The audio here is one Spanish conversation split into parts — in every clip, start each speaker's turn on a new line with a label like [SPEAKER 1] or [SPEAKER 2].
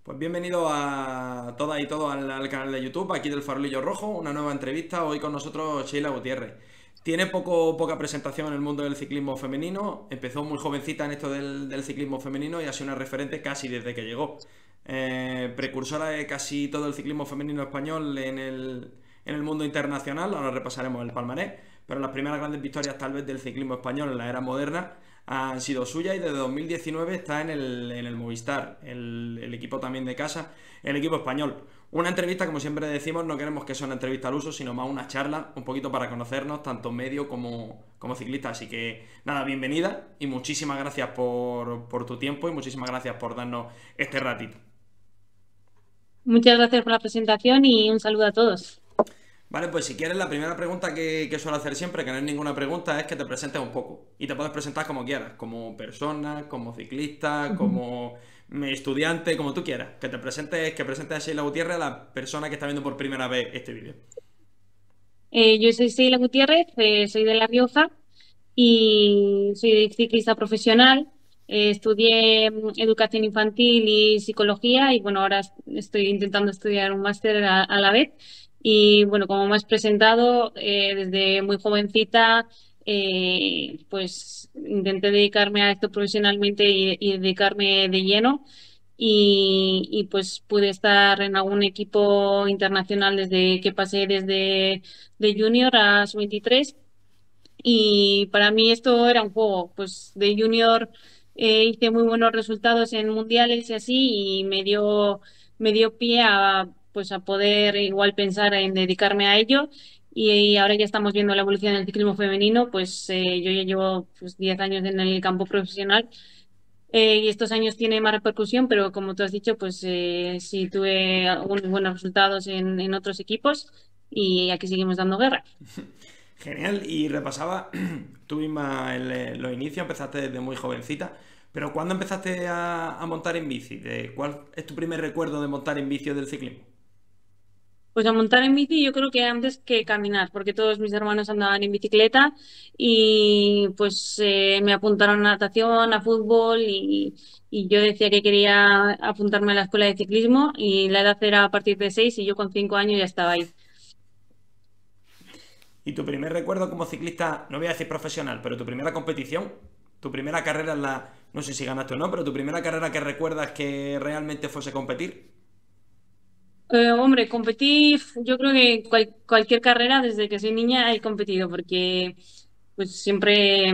[SPEAKER 1] Pues bienvenido a todas y todos al canal de YouTube, aquí del Farolillo Rojo, una nueva entrevista, hoy con nosotros Sheila Gutiérrez. Tiene poca presentación en el mundo del ciclismo femenino, empezó muy jovencita en esto del ciclismo femenino y ha sido una referente casi desde que llegó. Precursora de casi todo el ciclismo femenino español en el mundo internacional, ahora repasaremos el palmarés, pero las primeras grandes victorias tal vez del ciclismo español en la era moderna han sido suyas y desde 2019 está en el Movistar, el equipo también de casa, el equipo español. Una entrevista, como siempre decimos, no queremos que sea una entrevista al uso, sino más una charla, un poquito para conocernos, tanto medio como ciclista. Así que nada, bienvenida y muchísimas gracias por tu tiempo y muchísimas gracias por darnos este ratito.
[SPEAKER 2] Muchas gracias por la presentación y un saludo a todos.
[SPEAKER 1] Vale, pues si quieres, la primera pregunta que suelo hacer siempre, que no es ninguna pregunta, es que te presentes un poco. Y te puedes presentar como quieras, como persona, como ciclista, como estudiante, como tú quieras. Que presentes a Sheila Gutiérrez, a la persona que está viendo por primera vez este vídeo.
[SPEAKER 2] Yo soy Sheila Gutiérrez, soy de La Rioja y soy ciclista profesional. Estudié educación infantil y psicología y bueno, ahora estoy intentando estudiar un máster a la vez. Y bueno, como me has presentado, desde muy jovencita, pues intenté dedicarme a esto profesionalmente y dedicarme de lleno. Pues pude estar en algún equipo internacional desde que pasé desde de junior a sub-23 y para mí esto era un juego. Pues de junior hice muy buenos resultados en mundiales y así y me dio pie a pues a poder igual pensar en dedicarme a ello. Y ahora ya estamos viendo la evolución del ciclismo femenino, pues yo ya llevo pues 10 años en el campo profesional, y estos años tiene más repercusión, pero como tú has dicho, pues sí tuve algunos buenos resultados en otros equipos y aquí seguimos dando guerra.
[SPEAKER 1] Genial, y repasaba, tú misma los inicios, empezaste desde muy jovencita, pero ¿cuándo empezaste a montar en bici? ¿Cuál es tu primer recuerdo de montar en bici o del ciclismo?
[SPEAKER 2] Pues a montar en bici yo creo que antes que caminar, porque todos mis hermanos andaban en bicicleta y pues me apuntaron a natación, a fútbol y yo decía que quería apuntarme a la escuela de ciclismo y la edad era a partir de 6 y yo con 5 años ya estaba ahí.
[SPEAKER 1] Y tu primer recuerdo como ciclista, no voy a decir profesional, pero tu primera competición, tu primera carrera en la, no sé si ganaste o no, pero tu primera carrera que recuerdas que realmente fuese competir.
[SPEAKER 2] Hombre, competí, yo creo que cualquier carrera desde que soy niña he competido porque pues siempre,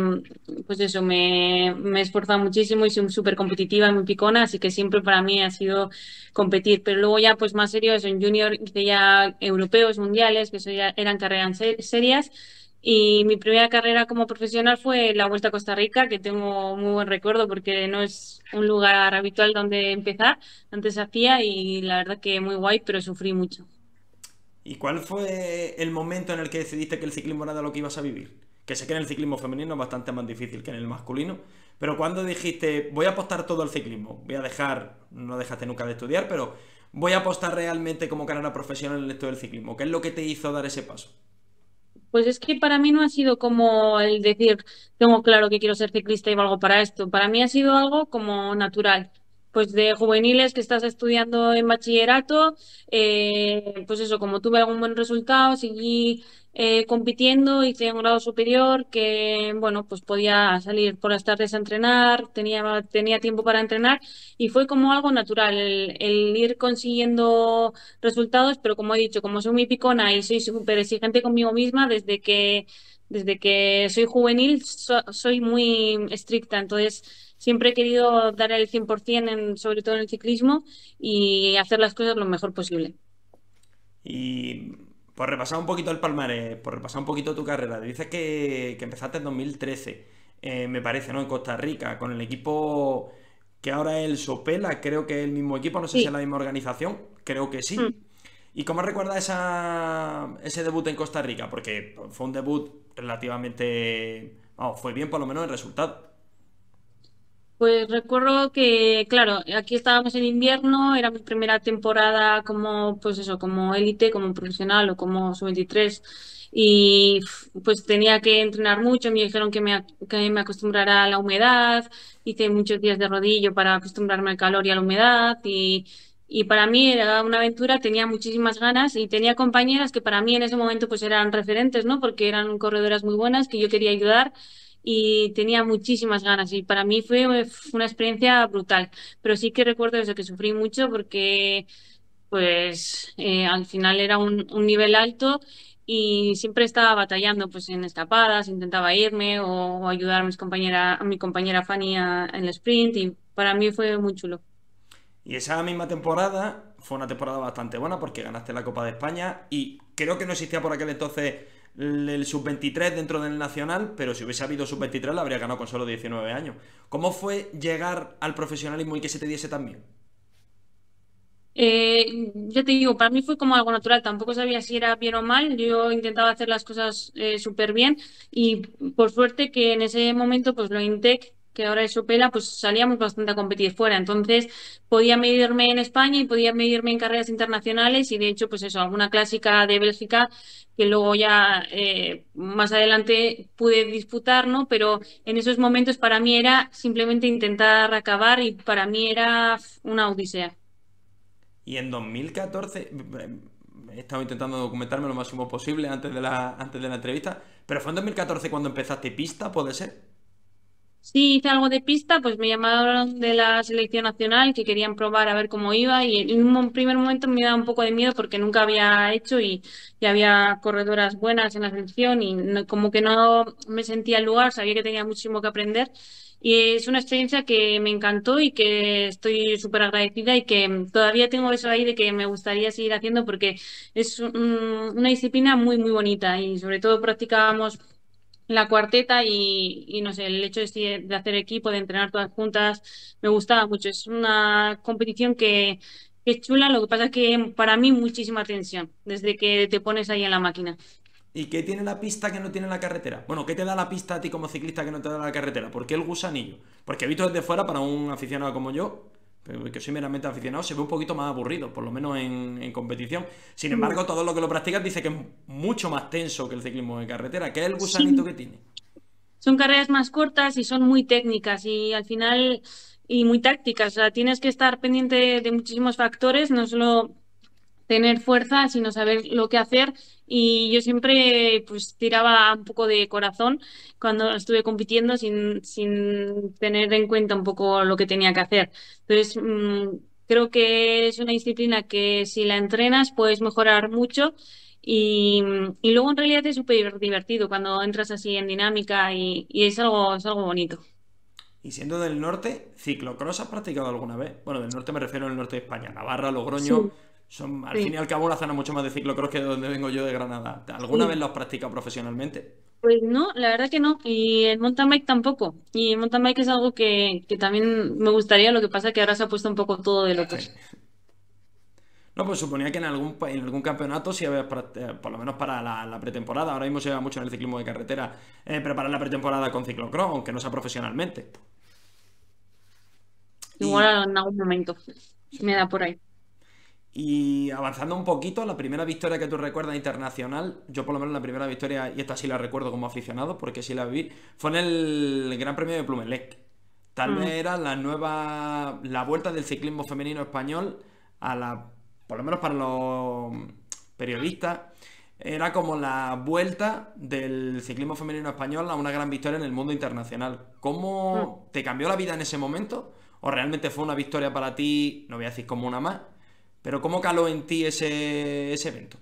[SPEAKER 2] pues eso, me he esforzado muchísimo y soy súper competitiva y muy picona, así que siempre para mí ha sido competir. Pero luego ya pues más serio, eso, en junior hice ya europeos, mundiales, que eso ya eran carreras serias. Y mi primera carrera como profesional fue la Vuelta a Costa Rica, que tengo muy buen recuerdo porque no es un lugar habitual donde empezar. Antes hacía y la verdad que muy guay, pero sufrí mucho.
[SPEAKER 1] ¿Y cuál fue el momento en el que decidiste que el ciclismo era de lo que ibas a vivir? Que sé que en el ciclismo femenino es bastante más difícil que en el masculino, pero cuando dijiste, voy a apostar todo al ciclismo, voy a dejar, no dejaste nunca de estudiar, pero voy a apostar realmente como carrera profesional en esto del ciclismo, ¿qué es lo que te hizo dar ese paso?
[SPEAKER 2] Pues es que para mí no ha sido como el decir, tengo claro que quiero ser ciclista y valgo para esto. Para mí ha sido algo como natural. Pues de juveniles que estás estudiando en bachillerato, pues eso, como tuve algún buen resultado, seguí compitiendo, hice un grado superior que, bueno, pues podía salir por las tardes a entrenar, tenía tiempo para entrenar y fue como algo natural el ir consiguiendo resultados, pero como he dicho, como soy muy picona y soy súper exigente conmigo misma, desde que soy juvenil soy muy estricta, entonces siempre he querido dar el 100% sobre todo en el ciclismo y hacer las cosas lo mejor posible.
[SPEAKER 1] Y por repasar un poquito el palmarés, por repasar un poquito tu carrera, dices que empezaste en 2013, me parece, ¿no? En Costa Rica, con el equipo que ahora es el Sopela, creo que es el mismo equipo, no sé si es
[SPEAKER 2] Sí.
[SPEAKER 1] la misma organización, creo que
[SPEAKER 2] Mm.
[SPEAKER 1] sí. ¿Y cómo recuerdas ese debut en Costa Rica? Porque fue un debut relativamente... Vamos, fue bien por lo menos el resultado.
[SPEAKER 2] Pues recuerdo que, claro, aquí estábamos en invierno, era mi primera temporada como, pues eso, como élite, como profesional o como sub-23 y pues tenía que entrenar mucho, me dijeron que me acostumbrara a la humedad, hice muchos días de rodillo para acostumbrarme al calor y a la humedad y para mí era una aventura, tenía muchísimas ganas y tenía compañeras que para mí en ese momento pues eran referentes, ¿no? Porque eran corredoras muy buenas que yo quería ayudar y tenía muchísimas ganas y para mí fue una experiencia brutal, pero sí que recuerdo eso, que sufrí mucho porque pues al final era un nivel alto y siempre estaba batallando pues en escapadas, intentaba irme o ayudar a a mi compañera Fanny en el sprint y para mí fue muy chulo.
[SPEAKER 1] Y esa misma temporada fue una temporada bastante buena porque ganaste la Copa de España y creo que no existía por aquel entonces el sub-23 dentro del Nacional, pero si hubiese habido sub-23 la habría ganado con solo 19 años. ¿Cómo fue llegar al profesionalismo y que se te diese tan bien?
[SPEAKER 2] Ya te digo, para mí fue como algo natural, tampoco sabía si era bien o mal, yo intentaba hacer las cosas súper bien y por suerte que en ese momento pues lo Intec, que ahora es Sopela, pues salíamos bastante a competir fuera, entonces podía medirme en España y podía medirme en carreras internacionales y de hecho pues eso, alguna clásica de Bélgica que luego ya más adelante pude disputar, ¿no? Pero en esos momentos para mí era simplemente intentar acabar y para mí era una odisea.
[SPEAKER 1] Y en 2014 he estado intentando documentarme lo máximo posible antes de la entrevista, pero fue en 2014 cuando empezaste pista, ¿puede ser?
[SPEAKER 2] Sí, hice algo de pista, pues me llamaron de la selección nacional que querían probar a ver cómo iba y en un primer momento me daba un poco de miedo porque nunca había hecho y había corredoras buenas en la selección y como que no me sentía al lugar, sabía que tenía muchísimo que aprender y es una experiencia que me encantó y que estoy súper agradecida y que todavía tengo eso ahí de que me gustaría seguir haciendo porque es una disciplina muy, muy bonita y sobre todo practicábamos la cuarteta y no sé, el hecho de hacer equipo, de entrenar todas juntas, me gustaba mucho. Es una competición que es chula, lo que pasa es que para mí muchísima tensión, desde que te pones ahí en la máquina.
[SPEAKER 1] ¿Y qué tiene la pista que no tiene la carretera? Bueno, ¿qué te da la pista a ti como ciclista que no te da la carretera? ¿Por qué el gusanillo? Porque visto desde fuera, para un aficionado como yo, que soy meramente aficionado, se ve un poquito más aburrido, por lo menos en competición. Sin embargo, todo lo que lo practicas dice que es mucho más tenso que el ciclismo de carretera. ¿Qué es el gusanito
[SPEAKER 2] Sí,
[SPEAKER 1] que tiene?
[SPEAKER 2] son carreras más cortas y son muy técnicas y al final y muy tácticas. O sea, tienes que estar pendiente de muchísimos factores, no solo tener fuerza, sino saber lo que hacer. Y yo siempre pues tiraba un poco de corazón cuando estuve compitiendo sin tener en cuenta un poco lo que tenía que hacer. Entonces, creo que es una disciplina que si la entrenas puedes mejorar mucho. Y luego en realidad es súper divertido cuando entras así en dinámica y es algo bonito.
[SPEAKER 1] Y siendo del norte, ¿ciclocross has practicado alguna vez? Bueno, del norte me refiero al norte de España. Navarra, Logroño,
[SPEAKER 2] Sí,
[SPEAKER 1] son al fin y
[SPEAKER 2] sí,
[SPEAKER 1] al cabo una zona mucho más de ciclocross que de donde vengo yo de Granada. ¿Alguna vez
[SPEAKER 2] sí.
[SPEAKER 1] lo has practicado profesionalmente?
[SPEAKER 2] Pues no, la verdad que no. Y el mountain bike tampoco. Y el mountain bike es algo que también me gustaría, lo que pasa que ahora se ha puesto un poco todo de locos.
[SPEAKER 1] No, pues suponía que en algún campeonato, si habías, por lo menos para la pretemporada, ahora mismo se lleva mucho en el ciclismo de carretera, preparar la pretemporada con ciclocross, aunque no sea profesionalmente. Y,
[SPEAKER 2] Igual en algún momento me da por ahí.
[SPEAKER 1] y avanzando un poquito, la primera victoria que tú recuerdas internacional, yo por lo menos la primera victoria, y esta sí la recuerdo como aficionado, porque sí la vi, fue en el Gran Premio de Plumelec. Tal vez
[SPEAKER 2] Mm,
[SPEAKER 1] era la vuelta del ciclismo femenino español a por lo menos para los periodistas, era como la vuelta del ciclismo femenino español a una gran victoria en el mundo internacional.
[SPEAKER 2] mm.
[SPEAKER 1] ¿Cómo te cambió la vida en ese momento? ¿O realmente fue una victoria para ti, no voy a decir como una más, pero cómo caló en ti ese evento?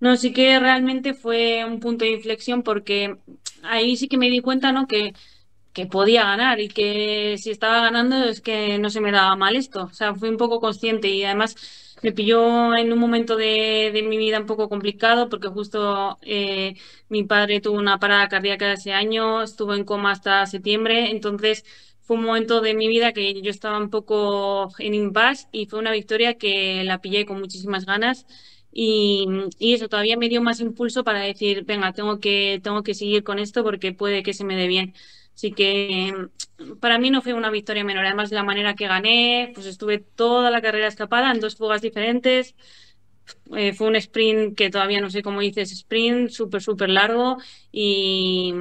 [SPEAKER 2] No, sí que realmente fue un punto de inflexión porque ahí sí que me di cuenta, ¿no? Que podía ganar y que si estaba ganando es que no se me daba mal esto. O sea, fui un poco consciente y además me pilló en un momento de mi vida un poco complicado porque justo mi padre tuvo una parada cardíaca ese año, estuvo en coma hasta septiembre, entonces fue un momento de mi vida que yo estaba un poco en impasse y fue una victoria que la pillé con muchísimas ganas. Y eso todavía me dio más impulso para decir, venga, tengo que seguir con esto porque puede que se me dé bien. Así que para mí no fue una victoria menor. Además, la manera que gané, pues estuve toda la carrera escapada en dos fugas diferentes. Fue un sprint que todavía no sé cómo dices, sprint súper, súper largo y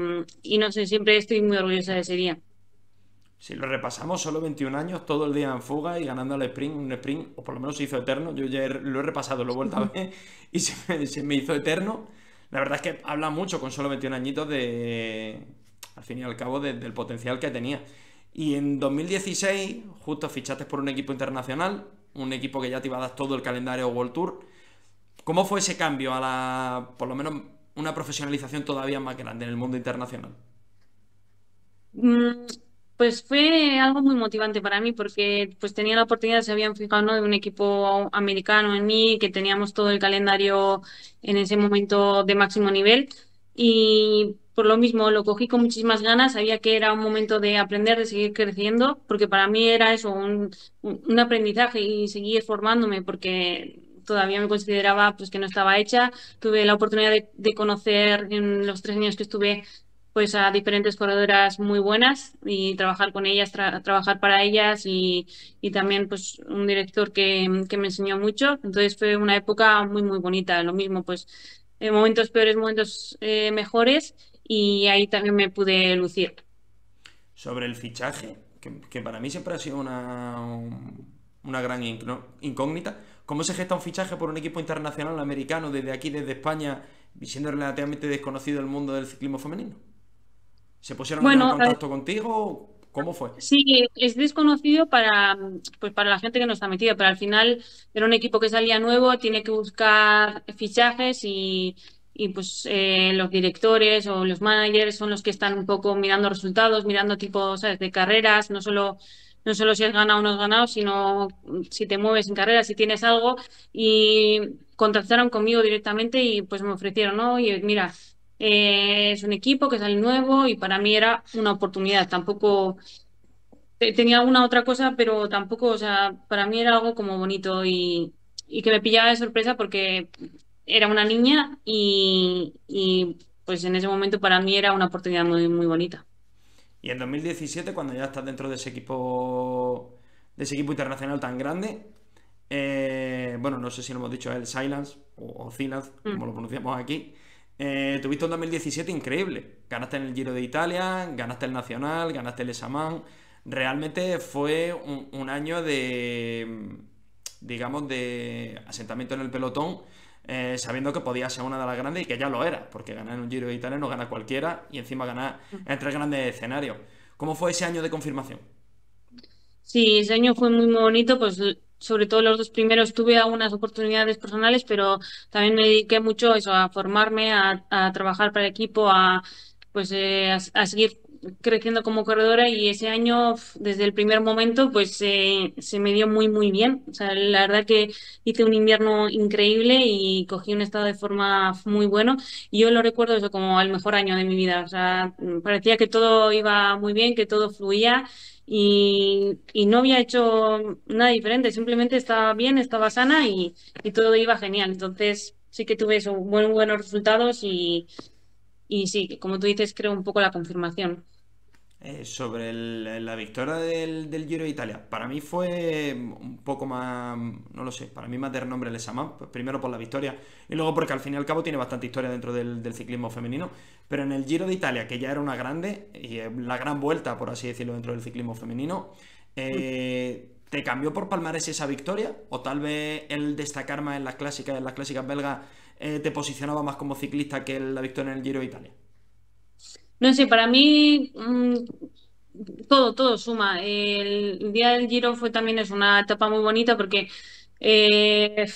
[SPEAKER 2] no sé, siempre estoy muy orgullosa de ese día.
[SPEAKER 1] Si lo repasamos, solo 21 años, todo el día en fuga y ganando al sprint, un sprint, o por lo menos se hizo eterno. Yo ya lo he repasado, lo he vuelto a ver y se me hizo eterno. La verdad es que habla mucho con solo 21 añitos de, al fin y al cabo, del potencial que tenía. Y en 2016, justo fichaste por un equipo internacional, un equipo que ya te iba a dar todo el calendario World Tour. ¿Cómo fue ese cambio a la, por lo menos, una profesionalización todavía más grande en el mundo internacional?
[SPEAKER 2] Mm, Pues fue algo muy motivante para mí porque pues tenía la oportunidad, se habían fijado, ¿no?, de un equipo americano en mí, que teníamos todo el calendario en ese momento de máximo nivel y por lo mismo lo cogí con muchísimas ganas, sabía que era un momento de aprender, de seguir creciendo, porque para mí era eso, un aprendizaje y seguir formándome porque todavía me consideraba pues que no estaba hecha. Tuve la oportunidad de conocer en los 3 años que estuve pues a diferentes corredoras muy buenas y trabajar con ellas, trabajar para ellas y también pues un director que me enseñó mucho. Entonces fue una época muy, muy bonita. Lo mismo, pues momentos peores, momentos mejores y ahí también me pude lucir.
[SPEAKER 1] Sobre el fichaje, que para mí siempre ha sido una gran incógnita. ¿Cómo se gesta un fichaje por un equipo internacional americano desde aquí, desde España, y siendo relativamente desconocido el mundo del ciclismo femenino? ¿Se pusieron ellos en
[SPEAKER 2] Bueno,
[SPEAKER 1] contacto contigo? ¿Cómo fue?
[SPEAKER 2] sí, es desconocido para, pues para la gente que no está metida, pero al final era un equipo que salía nuevo, tiene que buscar fichajes y pues los directores o los managers son los que están un poco mirando resultados, mirando tipo, ¿sabes?, de carreras, no solo si has ganado o no has ganado, sino si te mueves en carreras, si tienes algo, y contactaron conmigo directamente y pues me ofrecieron, ¿no? Oye, mira, es un equipo que sale nuevo y para mí era una oportunidad, tampoco tenía alguna otra cosa, pero tampoco, o sea, para mí era algo como bonito y que me pillaba de sorpresa porque era una niña y pues en ese momento para mí era una oportunidad muy, muy bonita.
[SPEAKER 1] Y en 2017, cuando ya estás dentro de ese equipo internacional tan grande, bueno, no sé si lo hemos dicho, el Silence o Silence,
[SPEAKER 2] Mm.
[SPEAKER 1] como lo pronunciamos aquí, tuviste un 2017 increíble. Ganaste en el Giro de Italia, ganaste el Nacional, ganaste el Esaman. Realmente fue un año de, digamos, de asentamiento en el pelotón, sabiendo que podía ser una de las grandes y que ya lo era, porque ganar en un Giro de Italia no gana cualquiera y encima ganar en tres grandes escenarios. ¿Cómo fue ese año de confirmación?
[SPEAKER 2] Sí, ese año fue muy, muy bonito, pues sobre todo los 2 primeros tuve algunas oportunidades personales, pero también me dediqué mucho a eso, a formarme, a trabajar para el equipo, a seguir creciendo como corredora y ese año, desde el primer momento, pues se me dio muy, muy bien. O sea, la verdad que hice un invierno increíble y cogí un estado de forma muy bueno y yo lo recuerdo eso como el mejor año de mi vida. O sea, parecía que todo iba muy bien, que todo fluía y no había hecho nada diferente, simplemente estaba bien, estaba sana y todo iba genial. Entonces sí que tuve eso, buenos resultados y sí, como tú dices, creo un poco la confirmación.
[SPEAKER 1] Sobre la victoria del Giro de Italia, para mí fue un poco más, no lo sé, para mí más de renombre el Samán, pues primero por la victoria y luego porque al fin y al cabo tiene bastante historia dentro del ciclismo femenino, pero en el Giro de Italia, que ya era una grande, y la gran vuelta, por así decirlo, dentro del ciclismo femenino, ¿te cambió por palmares esa victoria? ¿O tal vez el destacar más en las clásicas belgas, te posicionaba más como ciclista que la victoria en el Giro de Italia?
[SPEAKER 2] No sé, para mí todo suma. El día del Giro fue también es una etapa muy bonita porque el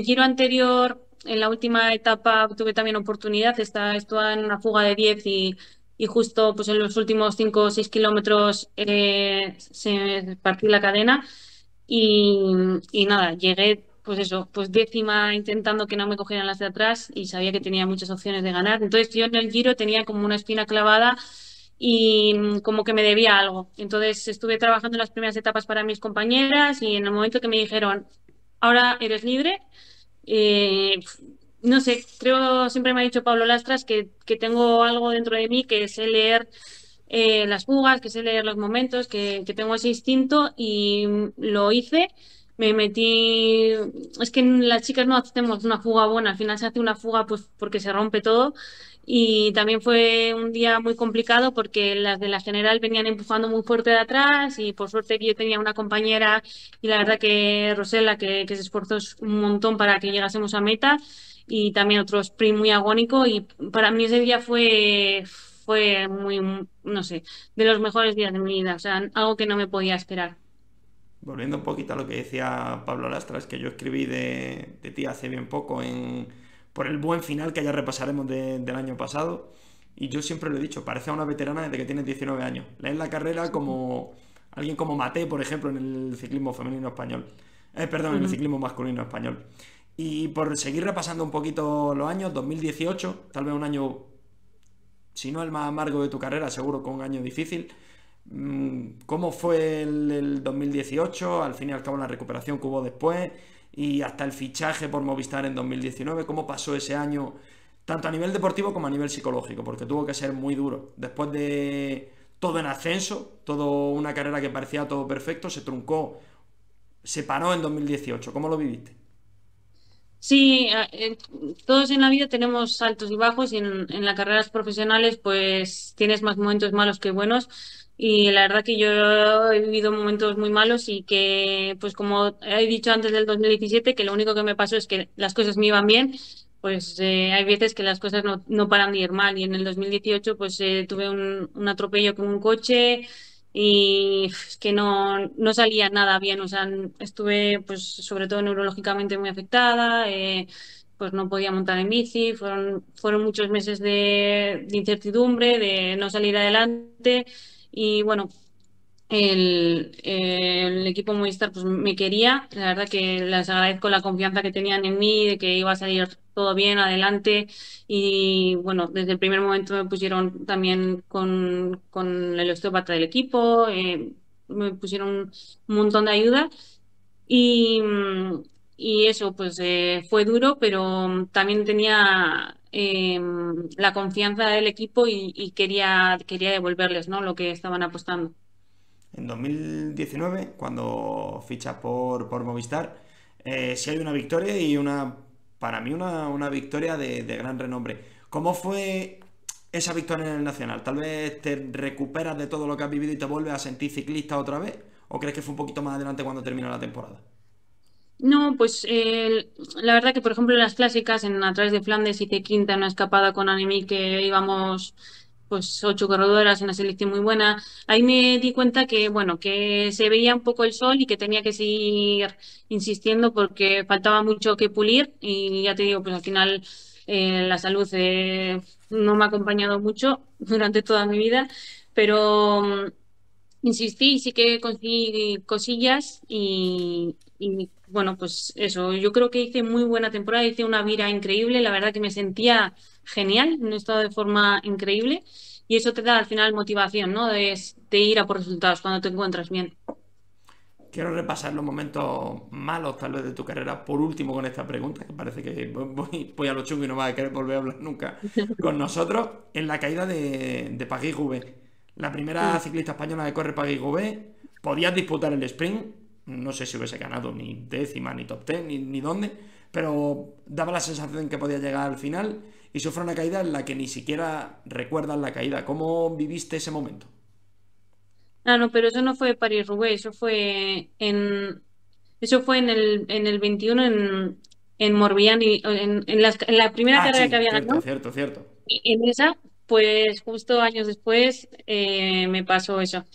[SPEAKER 2] Giro anterior, en la última etapa, tuve también oportunidad. Estaba en una fuga de 10 y justo pues en los últimos 5 o 6 kilómetros se partió la cadena y nada, llegué. Pues eso, pues décima intentando que no me cogieran las de atrás y sabía que tenía muchas opciones de ganar. Entonces yo en el Giro tenía como una espina clavada y como que me debía algo. Entonces estuve trabajando en las primeras etapas para mis compañeras y en el momento que me dijeron, ahora eres libre, eh, no sé, creo, siempre me ha dicho Pablo Lastras que tengo algo dentro de mí, que sé leer las fugas, que sé leer los momentos, que tengo ese instinto y lo hice. me metí, es que las chicas no hacemos una fuga buena, al final se hace una fuga pues porque se rompe todo y también fue un día muy complicado porque las de la general venían empujando muy fuerte de atrás y por suerte que yo tenía una compañera y la verdad que Rosela que se esforzó un montón para que llegásemos a meta y también otro sprint muy agónico y para mí ese día fue muy, no sé, de los mejores días de mi vida, o sea, algo que no me podía esperar.
[SPEAKER 1] Volviendo un poquito a lo que decía Pablo Lastras, que yo escribí de ti hace bien poco por el buen final que ya repasaremos del año pasado. Y yo siempre lo he dicho, parece a una veterana desde que tienes 19 años. Lees la carrera como alguien como Mate, por ejemplo, en el ciclismo femenino español. Perdón, en el
[SPEAKER 2] Ujú.
[SPEAKER 1] ciclismo masculino español. Y por seguir repasando un poquito los años, 2018, tal vez un año, si no el más amargo de tu carrera, seguro que un año difícil. ¿Cómo fue el 2018? Al fin y al cabo la recuperación que hubo después y hasta el fichaje por Movistar en 2019. ¿Cómo pasó ese año, tanto a nivel deportivo como a nivel psicológico? Porque tuvo que ser muy duro. Después de todo en ascenso, toda una carrera que parecía todo perfecto, se truncó, se paró en 2018. ¿Cómo lo viviste?
[SPEAKER 2] Sí, todos en la vida tenemos altos y bajos y en las carreras profesionales pues tienes más momentos malos que buenos y la verdad que yo he vivido momentos muy malos y que pues como he dicho antes del 2017 que lo único que me pasó es que las cosas me iban bien, pues hay veces que las cosas no paran de ir mal y en el 2018 pues tuve un atropello con un coche y es que no salía nada bien, o sea, estuve pues sobre todo neurológicamente muy afectada, pues no podía montar en bici, fueron muchos meses de incertidumbre, de no salir adelante y bueno, el equipo Movistar pues me quería, la verdad que les agradezco la confianza que tenían en mí, de que iba a salir todo bien adelante y bueno, desde el primer momento me pusieron también con el osteópata del equipo, me pusieron un montón de ayuda y, y eso pues fue duro, pero también tenía la confianza del equipo y quería devolverles, ¿no? Lo que estaban apostando.
[SPEAKER 1] En 2019, cuando ficha por Movistar, sí hay una victoria y para mí una victoria de gran renombre. ¿Cómo fue esa victoria en el Nacional? ¿Tal vez te recuperas de todo lo que has vivido y te vuelves a sentir ciclista otra vez? ¿O crees que fue un poquito más adelante cuando terminó la temporada?
[SPEAKER 2] No, pues la verdad que, por ejemplo, en las clásicas, en A través de Flandes hice quinta en una escapada con Anemi que íbamos pues 8 corredoras, una selección muy buena. Ahí me di cuenta que, bueno, que se veía un poco el sol y que tenía que seguir insistiendo porque faltaba mucho que pulir y ya te digo, pues al final la salud no me ha acompañado mucho durante toda mi vida, pero insistí y sí que conseguí cosillas y bueno, pues eso, yo creo que hice muy buena temporada, hice una vira increíble, la verdad que me sentía genial, en un estado de forma increíble y eso te da al final motivación, ¿no? De ir a por resultados cuando te encuentras bien.
[SPEAKER 1] Quiero repasar los momentos malos tal vez de tu carrera por último con esta pregunta, que parece que voy a lo chungo y no vas a querer volver a hablar nunca con nosotros, en la caída de París-Roubaix. La primera
[SPEAKER 2] Mm.
[SPEAKER 1] ciclista española que corre París-Roubaix, podías disputar el sprint, no sé si hubiese ganado ni décima, ni top ten, ni dónde, pero daba la sensación de que podía llegar al final y sufre una caída en la que ni siquiera recuerdas la caída. ¿Cómo viviste ese momento?
[SPEAKER 2] Ah, no, pero eso no fue París-Roubaix, eso fue en el 21 en Morbihan y en la primera
[SPEAKER 1] Ah,
[SPEAKER 2] carrera que
[SPEAKER 1] sí,
[SPEAKER 2] había
[SPEAKER 1] cierto,
[SPEAKER 2] ganado.
[SPEAKER 1] cierto, cierto.
[SPEAKER 2] En esa, pues justo años después me pasó eso.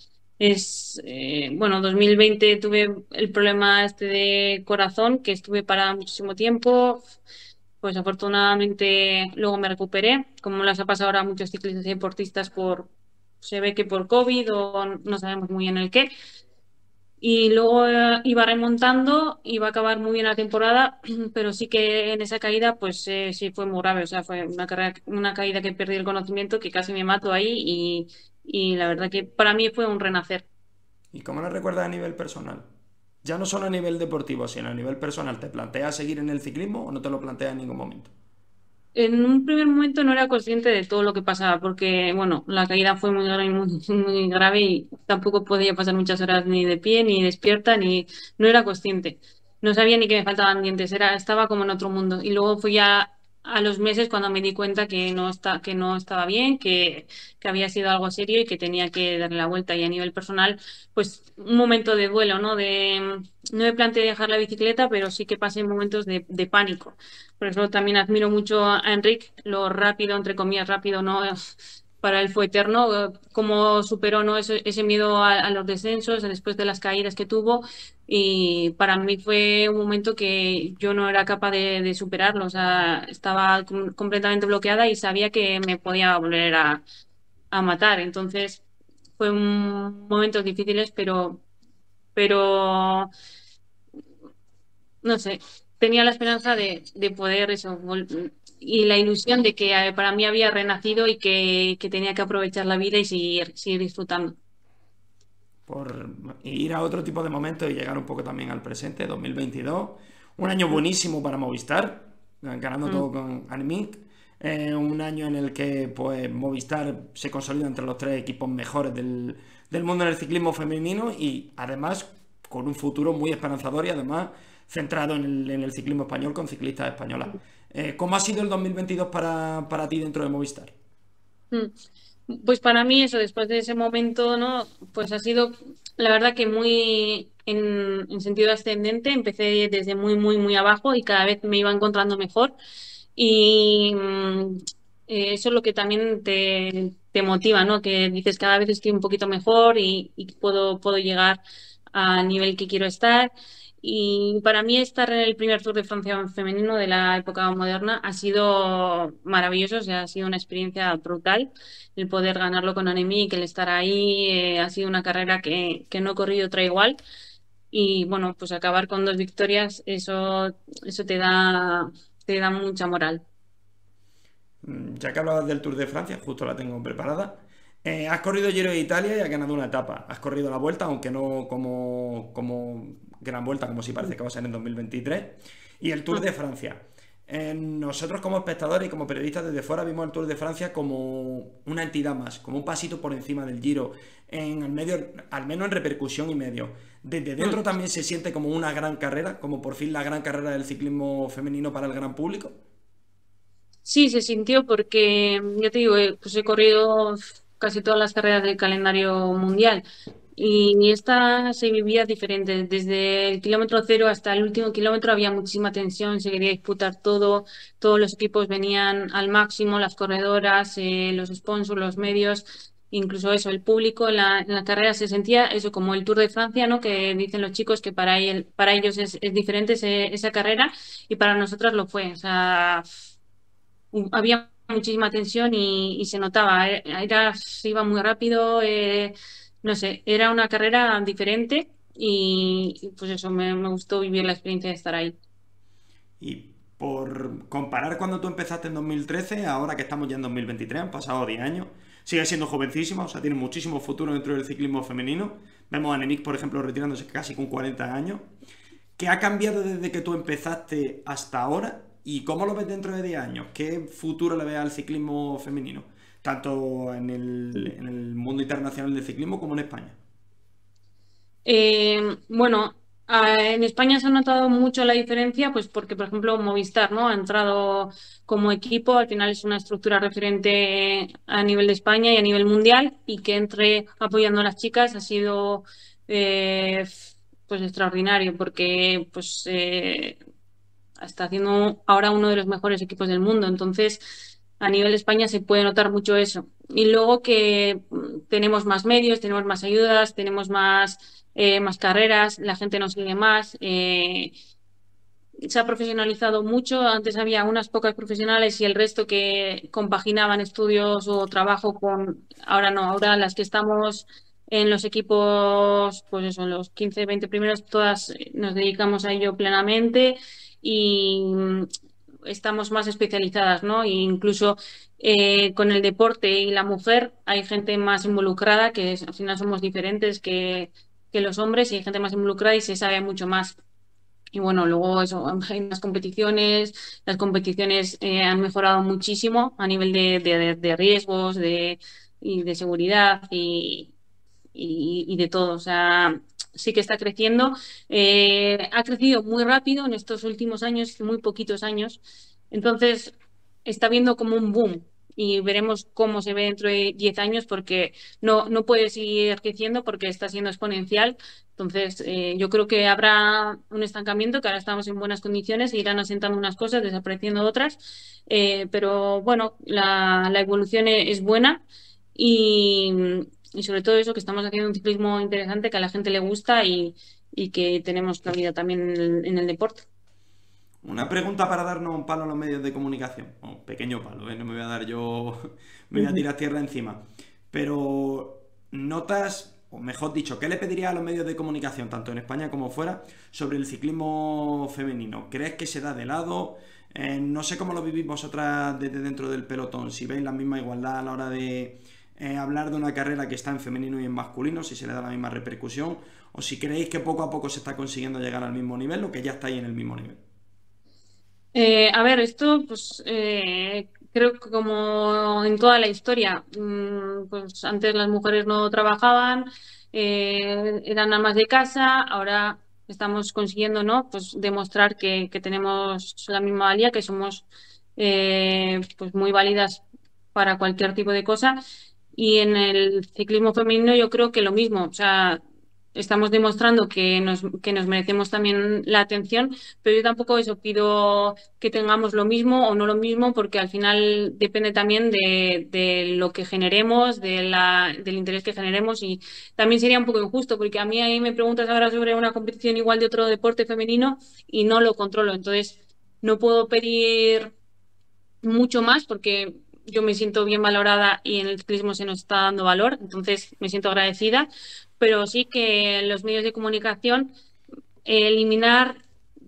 [SPEAKER 2] Bueno, 2020 tuve el problema este de corazón, que estuve parada muchísimo tiempo. Pues afortunadamente luego me recuperé, como les ha pasado ahora a muchos ciclistas y deportistas se ve que por COVID o no sabemos muy bien el qué. Y luego iba remontando, iba a acabar muy bien la temporada, pero sí que en esa caída, pues sí fue muy grave. O sea, fue una caída que perdí el conocimiento, que casi me mato ahí y la verdad que para mí fue un renacer.
[SPEAKER 1] ¿Y cómo lo recuerdas a nivel personal? Ya no solo a nivel deportivo, sino a nivel personal. ¿Te planteas seguir en el ciclismo o no te lo planteas en ningún momento?
[SPEAKER 2] En un primer momento no era consciente de todo lo que pasaba, porque, bueno, la caída fue muy grave, muy, muy grave y tampoco podía pasar muchas horas ni de pie, ni despierta, ni no era consciente. no sabía ni que me faltaban dientes, estaba como en otro mundo. Y luego fui ya a los meses cuando me di cuenta que no estaba bien, que había sido algo serio y que tenía que darle la vuelta. Y a nivel personal, pues un momento de duelo, ¿no? No me planteé dejar la bicicleta, pero sí que pasé momentos de pánico. Por eso también admiro mucho a Enric, lo rápido, entre comillas, rápido, ¿no? Para él fue eterno, cómo superó, ¿no? Ese miedo a los descensos después de las caídas que tuvo. Y para mí fue un momento que yo no era capaz de superarlo. O sea, estaba completamente bloqueada y sabía que me podía volver a matar. Entonces, fue un momentos difíciles, pero no sé, tenía la esperanza de poder eso, y la ilusión de que para mí había renacido y que tenía que aprovechar la vida y seguir disfrutando.
[SPEAKER 1] Por ir a otro tipo de momentos y llegar un poco también al presente, 2022. Un año
[SPEAKER 2] Mm,
[SPEAKER 1] buenísimo para Movistar, ganando
[SPEAKER 2] mm,
[SPEAKER 1] todo con Animink. Un año en el que pues, Movistar se consolida entre los tres equipos mejores del mundo en el ciclismo femenino y además con un futuro muy esperanzador y además centrado en el ciclismo español con ciclistas españolas. ¿Cómo ha sido el 2022 para ti dentro de Movistar?
[SPEAKER 2] Pues para mí eso, después de ese momento, ¿no? Pues ha sido, la verdad que muy en sentido ascendente. Empecé desde muy abajo y cada vez me iba encontrando mejor. Y eso es lo que también te motiva, ¿no? Que dices, cada vez estoy un poquito mejor y puedo llegar al nivel que quiero estar. Y para mí estar en el primer Tour de Francia femenino de la época moderna ha sido maravilloso, o sea, ha sido una experiencia brutal el poder ganarlo con Annemiek, el estar ahí, ha sido una carrera que no he corrido otra igual. Y bueno, pues acabar con dos victorias, eso te da mucha moral.
[SPEAKER 1] Ya que hablabas del Tour de Francia, justo la tengo preparada. Has corrido Giro de Italia y has ganado una etapa. Has corrido la vuelta, aunque no como gran vuelta, como si parece que va a ser en 2023. Y el Tour
[SPEAKER 2] Mm.
[SPEAKER 1] de Francia. Nosotros como espectadores y como periodistas desde fuera vimos el Tour de Francia como una entidad más, como un pasito por encima del Giro, en el medio, al menos en repercusión y medio. Desde dentro
[SPEAKER 2] Mm.
[SPEAKER 1] también se siente como una gran carrera, como por fin la gran carrera del ciclismo femenino para el gran público.
[SPEAKER 2] Sí, se sintió porque, ya te digo, pues he corrido casi todas las carreras del calendario mundial y esta se vivía diferente. Desde el kilómetro cero hasta el último kilómetro había muchísima tensión, se quería disputar todo, todos los equipos venían al máximo, las corredoras, los sponsors, los medios, incluso eso, el público en la carrera se sentía eso como el Tour de Francia, ¿no? Que dicen los chicos que para ellos es diferente esa carrera y para nosotras lo fue. O sea, había muchísima tensión y se notaba, se iba muy rápido, no sé, era una carrera diferente y, pues eso, me gustó vivir la experiencia de estar ahí.
[SPEAKER 1] Y por comparar cuando tú empezaste en 2013, ahora que estamos ya en 2023, han pasado 10 años, sigue siendo jovencísima, o sea, tiene muchísimo futuro dentro del ciclismo femenino. Vemos a Nenik, por ejemplo, retirándose casi con 40 años. ¿Qué ha cambiado desde que tú empezaste hasta ahora? ¿Y cómo lo ves dentro de 10 años? ¿Qué futuro le ves al ciclismo femenino? Tanto en el mundo internacional del ciclismo como en España.
[SPEAKER 2] Bueno, en España se ha notado mucho la diferencia, pues porque, por ejemplo, Movistar, ¿no? Ha entrado como equipo, al final es una estructura referente a nivel de España y a nivel mundial, y que entre apoyando a las chicas ha sido eh, pues extraordinario, porque pues está haciendo ahora uno de los mejores equipos del mundo. Entonces, a nivel de España se puede notar mucho eso. Y luego que tenemos más medios, tenemos más ayudas, tenemos más carreras, la gente nos sigue más. Se ha profesionalizado mucho. Antes había unas pocas profesionales y el resto que compaginaban estudios o trabajo con... Ahora no, ahora las que estamos en los equipos, pues eso, en los 15 20 primeros, todas nos dedicamos a ello plenamente y estamos más especializadas, ¿no? E incluso con el deporte y la mujer hay gente más involucrada, al final somos diferentes que los hombres y hay gente más involucrada y se sabe mucho más. Y bueno, luego eso, hay más competiciones, las competiciones han mejorado muchísimo a nivel de riesgos y de seguridad y de todo. O sea, sí que está creciendo. Ha crecido muy rápido en estos últimos años, muy poquitos años. Entonces, está viendo como un boom y veremos cómo se ve dentro de 10 años porque no puede seguir creciendo porque está siendo exponencial. Entonces, yo creo que habrá un estancamiento, que ahora estamos en buenas condiciones, e irán asentando unas cosas, desapareciendo otras. Pero bueno, la evolución es buena y, y sobre todo eso, que estamos haciendo un ciclismo interesante que a la gente le gusta y que tenemos cabida también en el deporte.
[SPEAKER 1] Una pregunta para darnos un palo a los medios de comunicación. Un pequeño palo, ¿eh? No me voy a dar yo. Me voy a
[SPEAKER 2] Ujú.
[SPEAKER 1] tirar tierra encima. Pero, ¿notas, o mejor dicho, qué le pedirías a los medios de comunicación, tanto en España como fuera, sobre el ciclismo femenino? ¿Crees que se da de lado? No sé cómo lo vivís vosotras desde dentro del pelotón. Si veis la misma igualdad a la hora de hablar de una carrera que está en femenino y en masculino, si se le da la misma repercusión, o si creéis que poco a poco se está consiguiendo llegar al mismo nivel o que ya estáis en el mismo nivel.
[SPEAKER 2] A ver, esto pues creo que como en toda la historia, pues antes las mujeres no trabajaban, eran amas de casa, ahora estamos consiguiendo, ¿no? Pues demostrar que tenemos la misma valía, que somos pues muy válidas para cualquier tipo de cosa. Y en el ciclismo femenino yo creo que lo mismo, o sea, estamos demostrando que nos merecemos también la atención, pero yo tampoco eso pido que tengamos lo mismo o no lo mismo, porque al final depende también de lo que generemos, del interés que generemos y también sería un poco injusto, porque a mí ahí me preguntas ahora sobre una competición igual de otro deporte femenino y no lo controlo, entonces no puedo pedir mucho más porque yo me siento bien valorada y en el ciclismo se nos está dando valor, entonces me siento agradecida, pero sí que los medios de comunicación eliminar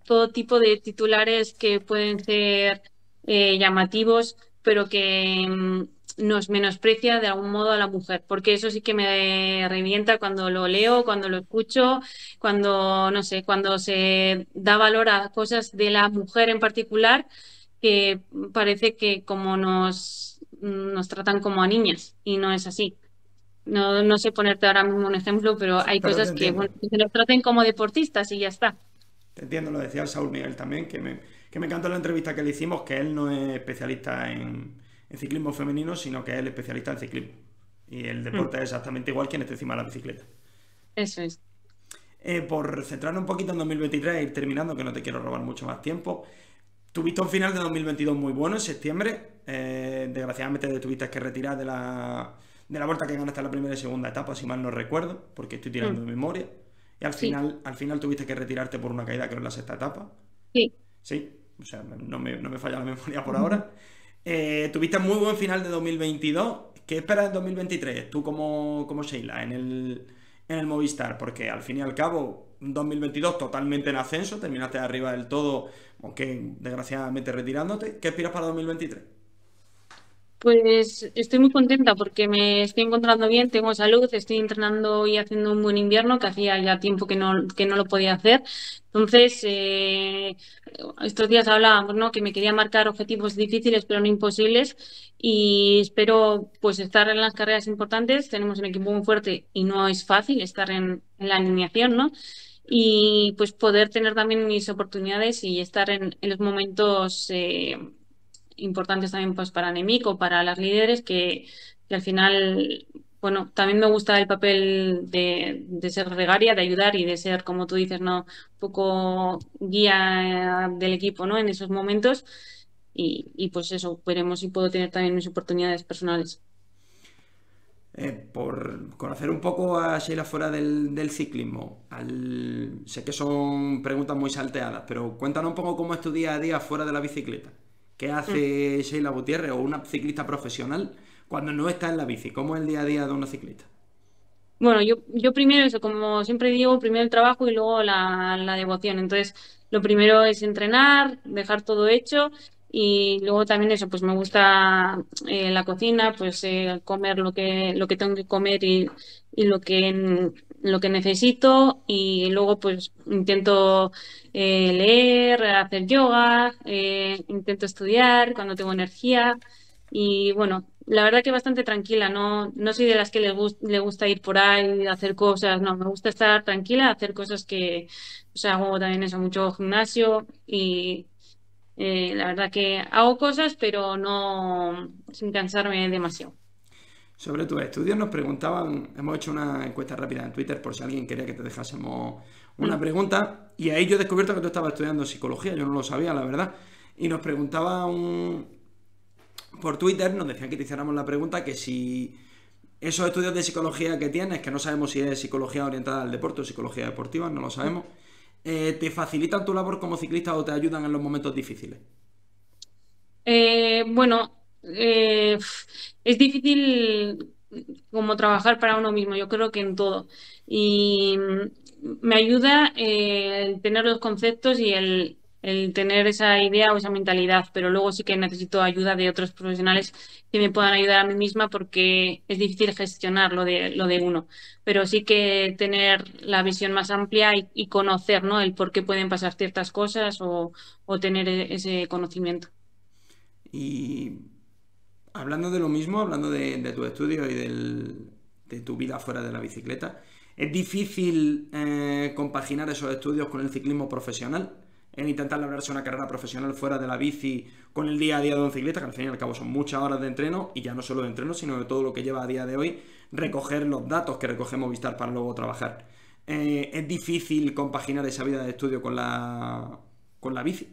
[SPEAKER 2] todo tipo de titulares que pueden ser llamativos, pero que nos menosprecia de algún modo a la mujer, porque eso sí que me revienta cuando lo leo, cuando lo escucho, cuando, no sé, cuando se da valor a cosas de la mujer en particular, que parece que como nos tratan como a niñas, y no es así. No sé ponerte ahora mismo un ejemplo, pero hay
[SPEAKER 1] Pero te
[SPEAKER 2] cosas que,
[SPEAKER 1] entiendo.
[SPEAKER 2] bueno, que se nos traten como deportistas y ya está.
[SPEAKER 1] Te entiendo, lo decía el Saúl Miguel también, que me encantó la entrevista que le hicimos, que él no es especialista en ciclismo femenino, sino que él es especialista en ciclismo. Y el
[SPEAKER 2] Mm,
[SPEAKER 1] deporte es exactamente igual quien esté encima de la bicicleta.
[SPEAKER 2] eso es.
[SPEAKER 1] Por centrarnos un poquito en 2023 e ir terminando, que no te quiero robar mucho más tiempo, tuviste un final de 2022 muy bueno en septiembre. Desgraciadamente te tuviste que retirar de la vuelta que ganaste en la primera y segunda etapa, si mal no recuerdo, porque estoy tirando
[SPEAKER 2] Mm,
[SPEAKER 1] de memoria. Y
[SPEAKER 2] sí,
[SPEAKER 1] al final tuviste que retirarte por una caída, creo, en la sexta etapa.
[SPEAKER 2] sí.
[SPEAKER 1] Sí, o sea, no me falla la memoria por ahora. Tuviste muy buen final de 2022. ¿Qué esperas en 2023? Tú como Sheila en el Movistar, porque al fin y al cabo, 2022 totalmente en ascenso, terminaste arriba del todo, aunque desgraciadamente retirándote. ¿Qué esperas para 2023?
[SPEAKER 2] Pues estoy muy contenta porque me estoy encontrando bien, tengo salud, estoy entrenando y haciendo un buen invierno, que hacía ya tiempo que no lo podía hacer. Entonces, estos días hablábamos, ¿no? Que me quería marcar objetivos difíciles, pero no imposibles. Y espero pues estar en las carreras importantes. Tenemos un equipo muy fuerte y no es fácil estar en la alineación, ¿no? Y pues poder tener también mis oportunidades y estar en los momentos importantes también pues para Nemic o para las líderes que al final, bueno, también me gusta el papel de ser gregaria, de ayudar y de ser, como tú dices, ¿no? Un poco guía del equipo, ¿no? En esos momentos y pues eso, veremos si puedo tener también mis oportunidades personales.
[SPEAKER 1] Por conocer un poco a Sheila fuera del ciclismo, sé que son preguntas muy salteadas, pero cuéntanos un poco cómo es tu día a día fuera de la bicicleta. ¿Qué
[SPEAKER 2] Mm.
[SPEAKER 1] hace Sheila Gutiérrez o una ciclista profesional cuando no está en la bici? ¿Cómo es el día a día de una ciclista?
[SPEAKER 2] Bueno, yo primero eso, como siempre digo, primero el trabajo y luego la devoción. Entonces, lo primero es entrenar, dejar todo hecho y luego también eso, pues me gusta la cocina, pues comer lo que tengo que comer y lo que necesito y luego pues intento leer, hacer yoga, intento estudiar cuando tengo energía y bueno. la verdad que bastante tranquila, no soy de las que le gusta ir por ahí, hacer cosas, no, me gusta estar tranquila, hacer cosas que, o sea, hago también eso, mucho gimnasio y la verdad que hago cosas, pero no sin cansarme demasiado.
[SPEAKER 1] Sobre tus estudios nos preguntaban, hemos hecho una encuesta rápida en Twitter por si alguien quería que te dejásemos una
[SPEAKER 2] Mm.
[SPEAKER 1] pregunta y ahí yo he descubierto que tú estabas estudiando psicología, yo no lo sabía, la verdad. Y nos preguntaban por Twitter, nos decían que te hiciéramos la pregunta que si esos estudios de psicología que tienes, que no sabemos si es psicología orientada al deporte o psicología deportiva, no lo sabemos, ¿te facilitan tu labor como ciclista o te ayudan en los momentos difíciles?
[SPEAKER 2] Bueno, es difícil como trabajar para uno mismo, yo creo que en todo. Y me ayuda el tener los conceptos y el tener esa idea o esa mentalidad, pero luego sí que necesito ayuda de otros profesionales que me puedan ayudar a mí misma porque es difícil gestionar lo de uno. Pero sí que tener la visión más amplia y conocer, ¿no? El por qué pueden pasar ciertas cosas o tener ese conocimiento.
[SPEAKER 1] Y hablando de lo mismo, hablando de tu estudio y de tu vida fuera de la bicicleta, ¿es difícil compaginar esos estudios con el ciclismo profesional? En intentar labrarse una carrera profesional fuera de la bici con el día a día de un ciclista, que al fin y al cabo son muchas horas de entreno, y ya no solo de entreno, sino de todo lo que lleva a día de hoy, recoger los datos que recoge Movistar para luego trabajar. ¿Es difícil compaginar esa vida de estudio con la bici?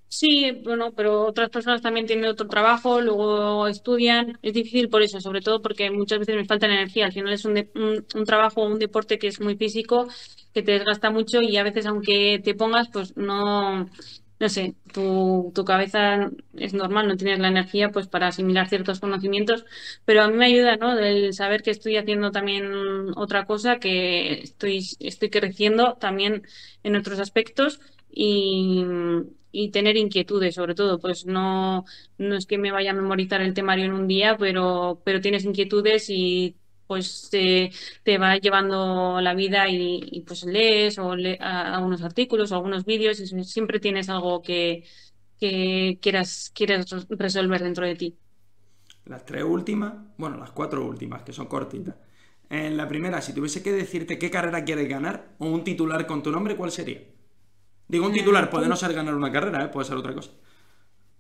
[SPEAKER 2] Sí, bueno, pero otras personas también tienen otro trabajo, luego estudian. Es difícil por eso, sobre todo porque muchas veces me falta energía. Al final es un trabajo, un deporte que es muy físico, que te desgasta mucho y a veces aunque te pongas, pues no sé, tu cabeza es normal, no tienes la energía pues para asimilar ciertos conocimientos, pero a mí me ayuda, ¿no? El saber que estoy haciendo también otra cosa, que estoy creciendo también en otros aspectos y tener inquietudes, sobre todo, pues no es que me vaya a memorizar el temario en un día, pero tienes inquietudes y pues te va llevando la vida pues lees algunos artículos o algunos vídeos y siempre tienes algo que quieras resolver dentro de ti.
[SPEAKER 1] Las tres últimas, bueno, las cuatro últimas, que son cortitas. En la primera, si tuviese que decirte qué carrera quieres ganar o un titular con tu nombre, ¿cuál sería? Digo un titular, puede no ser ganar una carrera, puede ser otra cosa.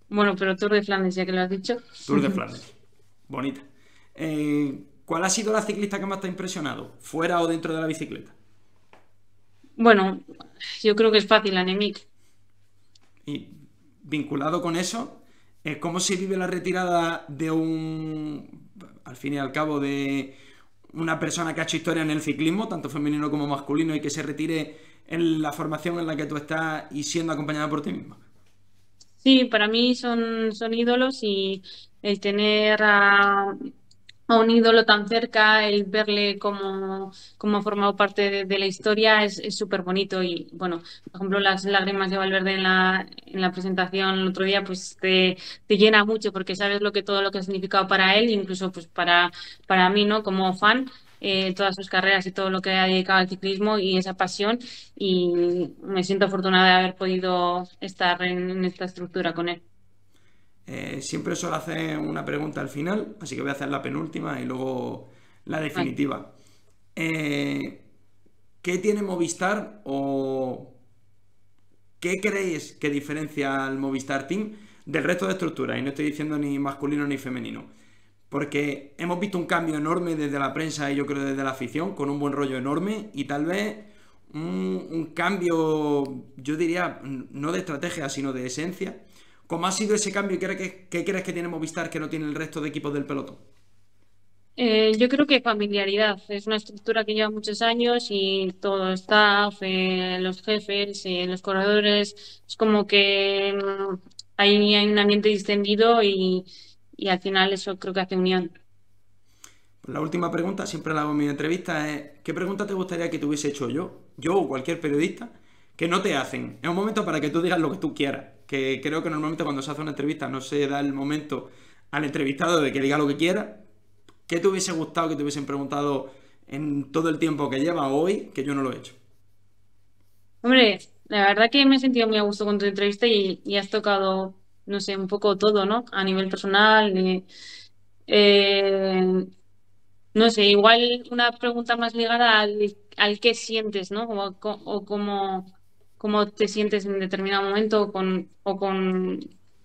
[SPEAKER 2] Bueno, pero Tour de Flandes, ya que lo has dicho.
[SPEAKER 1] Tour de Flandes. Bonita. ¿Cuál ha sido la ciclista que más te ha impresionado? ¿Fuera o dentro de la bicicleta?
[SPEAKER 2] Bueno, yo creo que es fácil, Anemic.
[SPEAKER 1] Y vinculado con eso, ¿cómo se vive la retirada de al fin y al cabo, de una persona que ha hecho historia en el ciclismo, tanto femenino como masculino, y que se retire en la formación en la que tú estás y siendo acompañada por ti misma?
[SPEAKER 2] Sí, para mí son ídolos y el tener a un ídolo tan cerca, el verle como ha formado parte de la historia es súper bonito. Y bueno, por ejemplo, las lágrimas de Valverde en la presentación el otro día, pues te llena mucho porque sabes todo lo que ha significado para él, incluso pues para mí, ¿no? Como fan. Todas sus carreras y todo lo que ha dedicado al ciclismo y esa pasión y me siento afortunada de haber podido estar en esta estructura con él.
[SPEAKER 1] Siempre suelo hacer una pregunta al final, así que voy a hacer la penúltima y luego la
[SPEAKER 2] Vale.
[SPEAKER 1] definitiva. Eh, ¿Qué tiene Movistar o qué creéis que diferencia al Movistar Team del resto de estructuras? Y no estoy diciendo ni masculino ni femenino. Porque hemos visto un cambio enorme desde la prensa y yo creo desde la afición, con un buen rollo enorme y tal vez un cambio, yo diría, no de estrategia, sino de esencia. ¿Cómo ha sido ese cambio y qué crees que tiene Movistar que no tiene el resto de equipos del pelotón?
[SPEAKER 2] Yo creo que familiaridad es una estructura que lleva muchos años y todo staff, los jefes, los corredores, es como que hay un ambiente distendido y al final eso creo que hace unión.
[SPEAKER 1] Pues la última pregunta, siempre la hago en mi entrevista, es ¿qué pregunta te gustaría que te hubiese hecho yo o cualquier periodista, que no te hacen? Es un momento para que tú digas lo que tú quieras, que creo que normalmente cuando se hace una entrevista no se da el momento al entrevistado de que diga lo que quiera. ¿Qué te hubiese gustado que te hubiesen preguntado en todo el tiempo que lleva hoy, que yo no lo he hecho?
[SPEAKER 2] Hombre, la verdad que me he sentido muy a gusto con tu entrevista y has tocado, no sé, un poco todo, ¿no? A nivel personal. Eh, no sé, igual una pregunta más ligada al qué sientes, ¿no? O cómo te sientes en determinado momento o con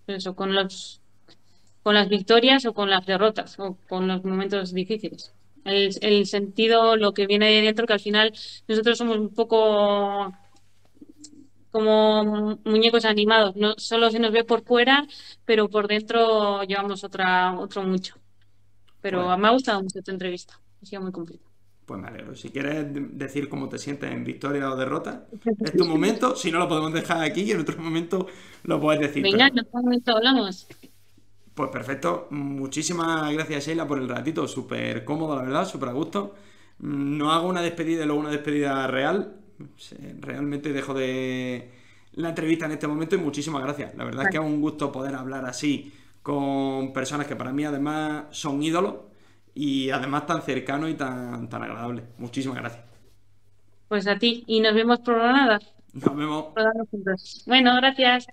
[SPEAKER 2] eso, con las victorias o con las derrotas o con los momentos difíciles. El sentido, lo que viene de dentro, que al final nosotros somos un poco como muñecos animados, no solo se nos ve por fuera, pero por dentro llevamos otro mucho.
[SPEAKER 1] Pues,
[SPEAKER 2] Pero me ha gustado mucho tu entrevista, ha sido muy completa.
[SPEAKER 1] pues me alegro. Si quieres decir cómo te sientes en victoria o derrota, es tu momento. Si no, lo podemos dejar aquí y en otro momento lo puedes decir.
[SPEAKER 2] Venga,
[SPEAKER 1] Pero
[SPEAKER 2] en otro momento hablamos.
[SPEAKER 1] pues perfecto. Muchísimas gracias, Sheila, por el ratito. Súper cómodo, la verdad, súper a gusto. No hago una despedida y luego una despedida real. Realmente dejo de la entrevista en este momento y muchísimas gracias. La verdad es que es
[SPEAKER 2] Vale.
[SPEAKER 1] un gusto poder hablar así con personas que para mí además son ídolos y además tan cercanos y tan agradables. Muchísimas gracias.
[SPEAKER 2] Pues a ti, y nos vemos por nada,
[SPEAKER 1] Nos vemos.
[SPEAKER 2] rodando juntos. Bueno, gracias.